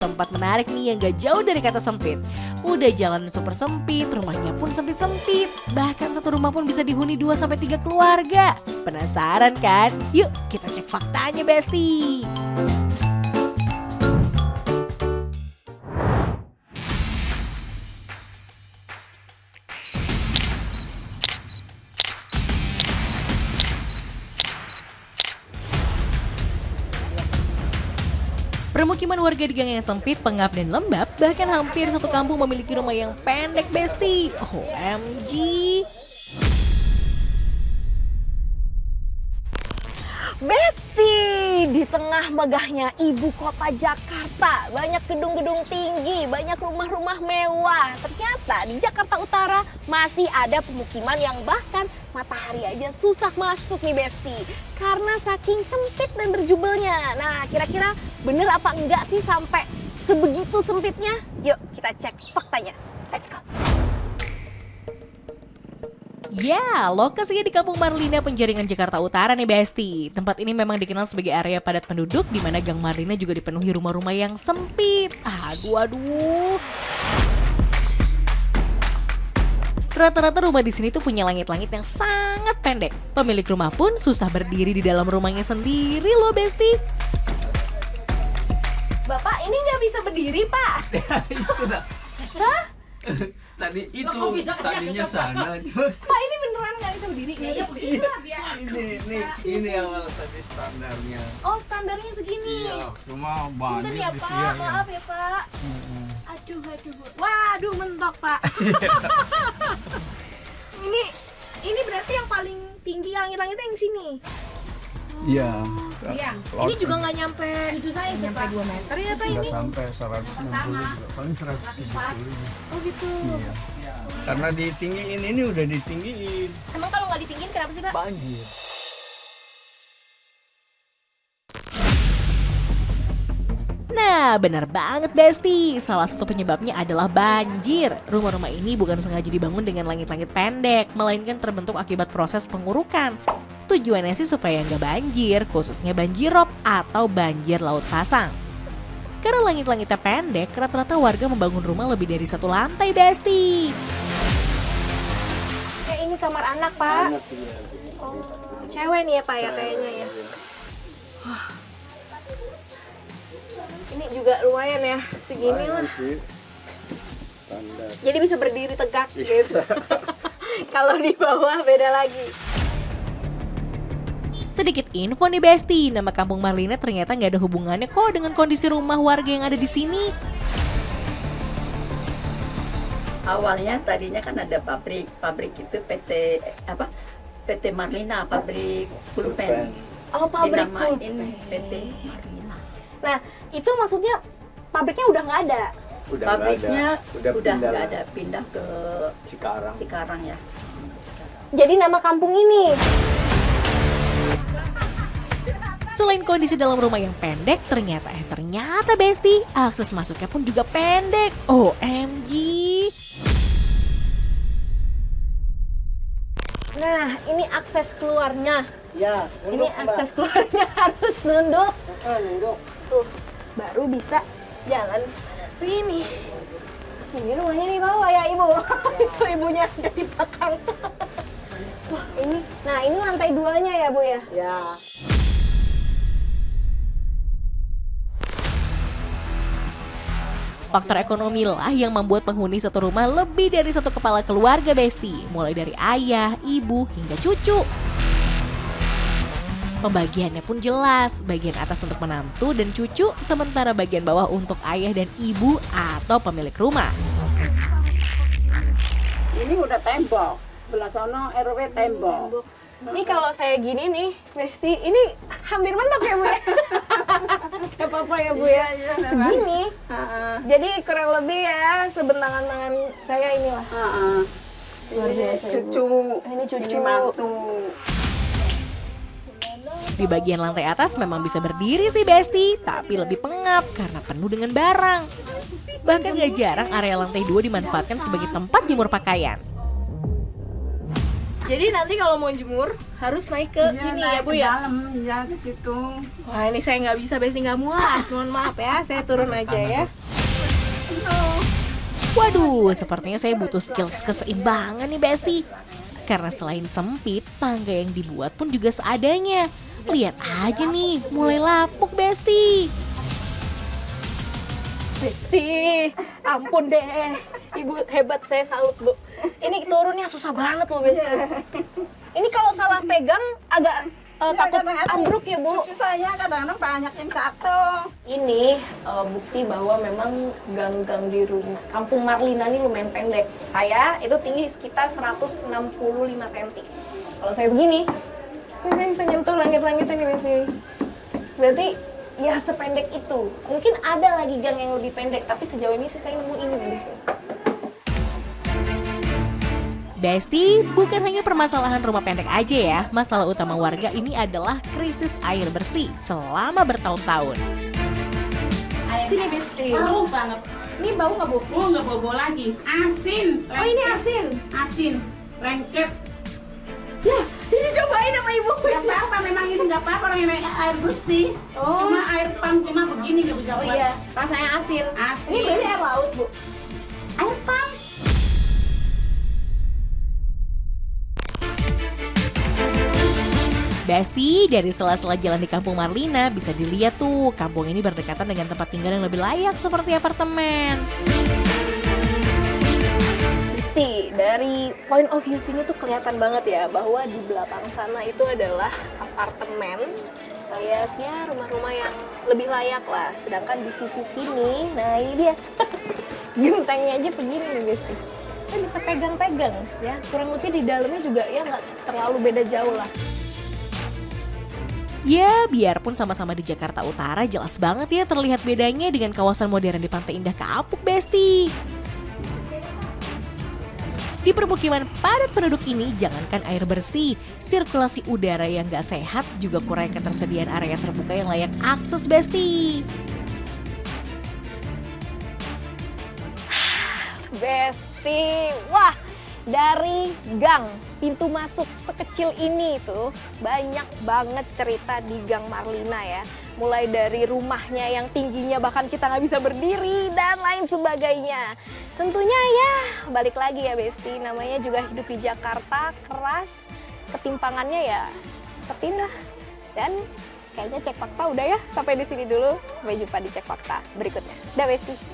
Tempat menarik nih yang gak jauh dari kata sempit. Udah jalan super sempit, rumahnya pun sempit-sempit. Bahkan satu rumah pun bisa dihuni 2-3 keluarga. Penasaran kan? Yuk kita cek faktanya Besti. Permukiman warga di gang yang sempit, pengap, dan lembab, bahkan hampir satu kampung memiliki rumah yang pendek Besti. OMG. Besti, di tengah megahnya ibu kota Jakarta, banyak gedung-gedung tinggi, banyak rumah-rumah mewah. Ternyata di Jakarta Utara masih ada pemukiman yang bahkan matahari aja susah masuk nih Besti. Karena saking sempit dan berjubelnya. Nah, kira-kira bener apa enggak sih sampai sebegitu sempitnya? Yuk kita cek faktanya. Let's go. Ya, lokasinya di Kampung Marlina, Penjaringan, Jakarta Utara nih Besti. Tempat ini memang dikenal sebagai area padat penduduk di mana Gang Marlina juga dipenuhi rumah-rumah yang sempit. Aduh. Rata-rata rumah di sini tuh punya langit-langit yang sangat pendek. Pemilik rumah pun susah berdiri di dalam rumahnya sendiri loh Besti. Bapak ini nggak bisa berdiri Pak? Itu dah. Hah? Tadi itu tadinya sana. Pak ini beneran nggak bisa berdiri? Ini awal tadi standarnya. Oh standarnya segini. Iya, cuma Punten banyak ya di Pak, dia ya. maaf ya Pak. Aduh. Waduh mentok Pak. ini berarti yang paling tinggi langit-langitnya yang sini. Iya. Ini juga nggak nyampe itu saya nyampe 2 meter ya Pak Nggak ini. sampai 160 juga, paling 170. Oh gitu. Iya. Karena ditinggiin ini udah ditinggiin. Emang kalau nggak ditinggiin kenapa sih Pak? Banjir. Nah, benar banget Besti. Salah satu penyebabnya adalah banjir. Rumah-rumah ini bukan sengaja dibangun dengan langit-langit pendek, melainkan terbentuk akibat proses pengurukan. Tujuannya sih supaya nggak banjir, khususnya banjir rob atau banjir laut pasang. Karena langit-langitnya pendek, rata-rata warga membangun rumah lebih dari satu lantai Besti. Ini kamar anak Pak. Oh, cewek nih ya Pak ya kayaknya ya. Wah. Ini juga lumayan ya, segini lah. Jadi bisa berdiri tegak gitu. Kalau di bawah beda lagi. Sedikit info nih Besti, nama Kampung Marlina ternyata nggak ada hubungannya kok dengan kondisi rumah warga yang ada di sini. Awalnya tadinya kan ada pabrik itu PT Marlina, pabrik pulpen. Oh pabrik Dinamain pulpen. PT Marlina. Nah itu maksudnya pabriknya udah nggak ada. Pabriknya udah nggak ada, pindah ke Cikarang. Cikarang ya. Jadi nama kampung ini. Selain kondisi dalam rumah yang pendek, ternyata Besti, akses masuknya pun juga pendek. OMG. Nah ini akses keluarnya. Ya, Ini akses keluarnya harus nunduk. nunduk. Tuh, baru bisa jalan. Ini rumahnya di bawah ya ibu. Itu ibunya ada di belakang. Wah ini, nah ini lantai 2-nya ya bu ya. Ya. Faktor ekonomi lah yang membuat penghuni satu rumah lebih dari satu kepala keluarga Besti, mulai dari ayah, ibu, hingga cucu. Pembagiannya pun jelas, bagian atas untuk menantu dan cucu, sementara bagian bawah untuk ayah dan ibu atau pemilik rumah. Ini udah tembok. Sebelah sono RW tembok. Ini kalau saya gini nih, Besti, ini hampir mentok ya bu ya. Gak apa-apa ya bu ya. Segini. Jadi kurang lebih ya sebentangan tangan saya inilah. Luar biasa. Cucu. Ini cucu. Ini mantu. Di bagian lantai atas memang bisa berdiri sih Besti, tapi lebih pengap karena penuh dengan barang. Bahkan gak jarang area lantai 2 dimanfaatkan sebagai tempat jemur pakaian. Jadi nanti kalau mau jemur harus naik ke sini ya Bu ya? Dalam, ya ke situ. Wah ini saya nggak bisa, Besti nggak muat. Mohon maaf ya, saya turun aja ya. Waduh, sepertinya saya butuh skill keseimbangan nih Besti. Karena selain sempit, tangga yang dibuat pun juga seadanya. Lihat aja nih, mulai lapuk Besti. Besti, ampun deh. Ibu hebat, saya salut Bu. Ini turunnya susah banget loh Besti. Ini kalau salah pegang agak takut ambruk ya Bu. Cucu saya kadang-kadang banyak yang jatuh. Ini bukti bahwa memang gang-gang di Kampung Marlina ini lumayan pendek. Saya itu tinggi sekitar 165 cm. Kalau saya begini, ini saya bisa nyentuh langit-langit ini Besti. Berarti ya sependek itu. Mungkin ada lagi gang yang lebih pendek, tapi sejauh ini sih saya nemu ini Besti. Besti, bukan hanya permasalahan rumah pendek aja ya. Masalah utama warga ini adalah krisis air bersih selama bertahun-tahun. Sini Besti. Bau banget. Ini bau nggak Bu? Oh, nggak bobo lagi. Asin. Oh ini asin. Asin. Lengket. Ya, ini cobain sama Ibu. Gak apa-apa, memang ini nggak apa-apa orang yang air bersih. Oh. Cuma air pam cuma begini nggak bisa Oh buat. iya, rasanya asin. Asin. Ini berarti air laut Bu. Air pam. Besti, dari sela-sela jalan di Kampung Marlina bisa dilihat tuh, kampung ini berdekatan dengan tempat tinggal yang lebih layak seperti apartemen. Besti, dari point of view sini tuh kelihatan banget ya bahwa di belakang sana itu adalah apartemen alias ya rumah-rumah yang lebih layak lah. Sedangkan di sisi sini, nah ini dia gentengnya aja segini nih Besti. Saya bisa pegang-pegang ya, kurang lebih di dalamnya juga ya nggak terlalu beda jauh lah. Ya, biarpun sama-sama di Jakarta Utara, jelas banget ya terlihat bedanya dengan kawasan modern di Pantai Indah Kapuk, Besti. Di permukiman padat penduduk ini, jangankan air bersih, sirkulasi udara yang gak sehat juga kurang ketersediaan area terbuka yang layak akses, Besti. Besti, wah dari gang pintu masuk sekecil ini tuh banyak banget cerita di Gang Marlina ya. Mulai dari rumahnya yang tingginya bahkan kita nggak bisa berdiri dan lain sebagainya. Tentunya ya balik lagi ya Besti, namanya juga hidup di Jakarta keras, ketimpangannya ya seperti inilah. Dan kayaknya Cek Fakta udah ya, sampai di sini dulu. Sampai jumpa di Cek Fakta berikutnya. Dah Besti.